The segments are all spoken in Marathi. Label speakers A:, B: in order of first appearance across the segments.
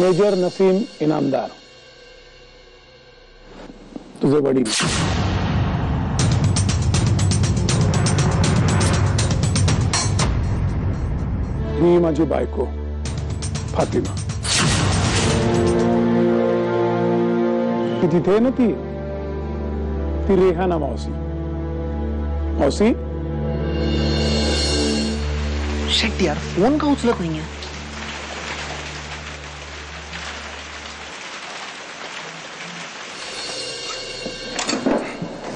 A: मेजर नसीम इनामदार, तुझे वडील. ही माझी बायको फातिमा. ती तिथे आहे ना, ती रेहाना मावशी. मावशी
B: शिट यार, फोन का उचलत नाहीये.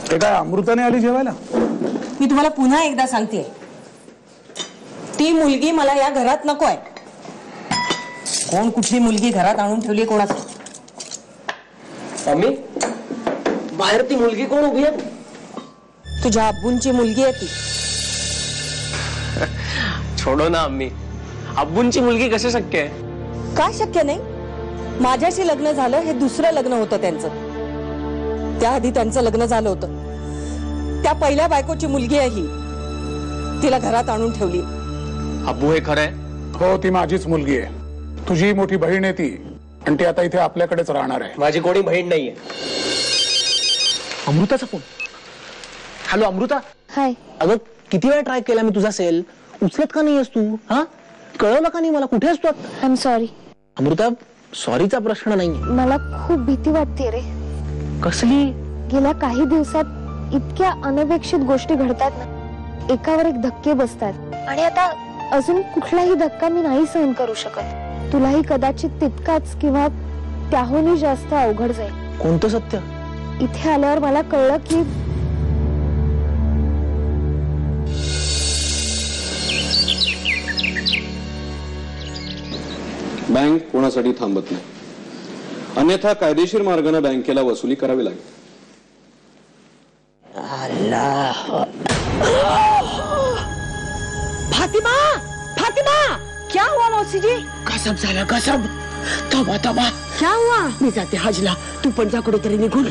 A: ते काय अमृताने आली जेवायला?
C: मी तुम्हाला पुन्हा एकदा सांगते, ती मुलगी मला या घरात नकोय. कोण कुठली मुलगी घरात आणून ठेवली कोणाचं?
B: मम्मी, बाहेर ती मुलगी कोण उभी आहे?
C: तुझ्या अब्बूंची मुलगी आहे ती.
B: छोडो ना अम्मी, अब्बूंची मुलगी कशी शक्य आहे?
C: का शक्य नाही? माझ्याशी लग्न झालं हे दुसरं लग्न होतं त्यांचं. त्याआधी त्यांचं लग्न झालं होतं. त्या पहिल्या बायकोची मुलगी आहे ही. तिला घरात आणून ठेवली.
B: अब्बू हे खरंय?
A: हो, ती माझीच मुलगी आहे. तुझी मोठी बहीण आहे ती, आणि ती आता इथे आपल्याकडेच राहणार आहे.
B: माझी कोणी बहीण नाहीये. अमृताचा फोन. हॅलो अमृता.
D: हाय.
B: अगं किती वेळा ट्राय केला मी तुझा सेल, उचलत का नाहीयेस तू? हा, कळवलं का नाही मला? कुठे असतो?
D: I am sorry.
B: अमृता, सॉरीचा प्रश्न नाहीये.
D: मला खूप भीती वाटते रे.
B: कसली?
D: गेल्या काही दिवसात इतक्या अनपेक्षित गोष्टी घडतात ना, एकावर एक धक्के बसतात. आणि आता अजून कुठलाही धक्का मी नाही सहन करू शकत. तुलाही कदाचित तितकाच किंवा त्याहूनही जास्त अवघड जाईल.
B: कोणतं सत्य?
D: इथे आल्यावर मला कळलं की
E: बँक कोणासाठी थांबत नाही, अन्यथा कायदेशीर मार्गाने बँकेला वसुली करावी लागेल.
C: फातिमा, फातिमा, क्या हुआ मौसी जी?
F: कसब झाला, कसब. तबा तबा.
C: क्या हुआ?
F: मी जाते हजला, तू पण जा कुठेतरी निघून.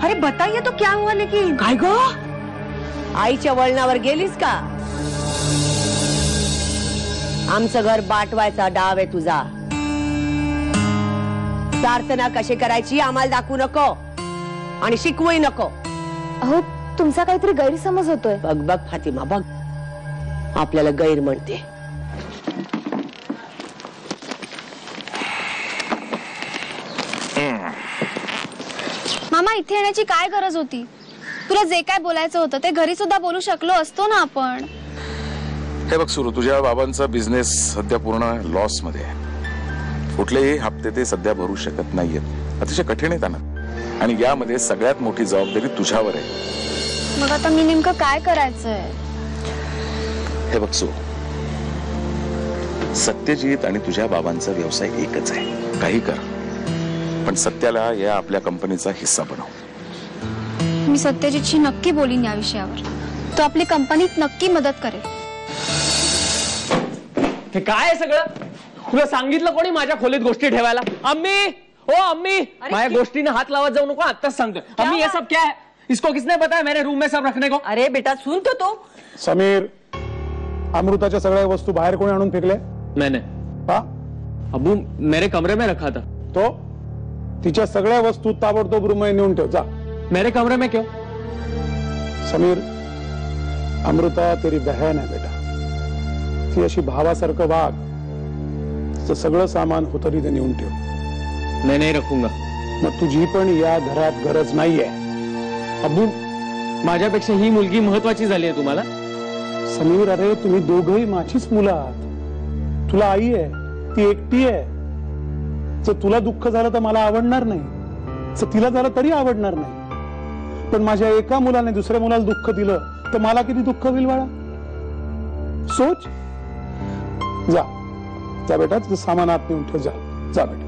C: अरे बताइए तो क्या हुआ लेकिन?
F: काय गो?
C: आईच्या वळणावर गेलीस का? आमचं घर बाटवायचा डाव आहे तुझा. प्रार्थना कशी करायची आम्हाला दाखवू नको आणि शिकवूही नको.
D: अहो, तुमचा काहीतरी गैरसमज होतोय.
F: बघ बघ फातिमा, बघ, आपल्याला गैर म्हणते.
G: मामा, इथे येण्याची काय गरज होती? तुला जे काय बोलायचं होतं ते घरी सुद्धा बोलू शकलो असतो ना आपण.
H: हे बघ सुरू, तुझ्या बाबांचा बिझनेस सध्या पूर्ण लॉस मध्ये आहे. कुठलेही हप्ते ते सध्या भरू शकत नाहीयेत. अतिशय कठीण आहे त्यांना, आणि यामध्ये सगळ्यात मोठी जबाबदारी तुझ्यावर आहे.
G: मग आता मी नेमकं काय करायचंय?
H: हे बघ सुरू, सत्यजित आणि तुझ्या बाबांचा व्यवसाय एकच आहे. काही कर, पण सत्याला या आपल्या कंपनीचा हिस्सा बनव.
G: मी सत्यजितशी नक्की बोलीन या विषयावर. तो आपली कंपनीत नक्की मदत करेल.
B: हे काय आहे सगळं? तुला सांगितलं कोणी माझ्या खोलीत गोष्टी ठेवायला? अम्मी, ओ अम्मी, माझ्या गोष्टीने हात लावत जाऊ नको. आत्ताच सांगतोय. अम्मी, ये सब क्या है? इसको किसने बताया मेरे रूम में सब रखने को?
C: अरे बेटा, सुन तो.
A: समीर, अमृताच्या सगळ्या वस्तू बाहेर कोणी आणून फेकले?
B: मैंने.
A: हा?
B: अब्बू, मेरे कमरे में रखा था.
A: तो तिच्या सगळ्या वस्तू ताबडतोब रूम मध्ये नेऊन ठेव जा.
B: मेरे कमरे में क्यों?
A: समीर, अमृता तेरी बहन है बेटा. ती अशी भावासारखं वाग. तिचं सगळं सामान होतं तिथे नेऊन ठेव.
B: मैं नहीं रखूंगा.
A: मग तुझी पण या घरात गरज नाहीये.
B: अब्बू, माझ्यापेक्षा ही मुलगी महत्वाची झाली आहे तुम्हाला?
A: समीर, अरे तुम्ही दोघंही माझीच मुलं आहात. तुला आई आहे, ती एकटी आहे. जर तुला दुःख झालं तर मला आवडणार नाही, जर तिला झालं तरी आवडणार नाही. पण माझ्या एका मुलाने दुसऱ्या मुलाला दुःख दिलं तर मला किती दुःख होईल बाळा. सोच. जा जा बेटा, तुझं सामान आत नेऊन ठेव. जा जा बेटा.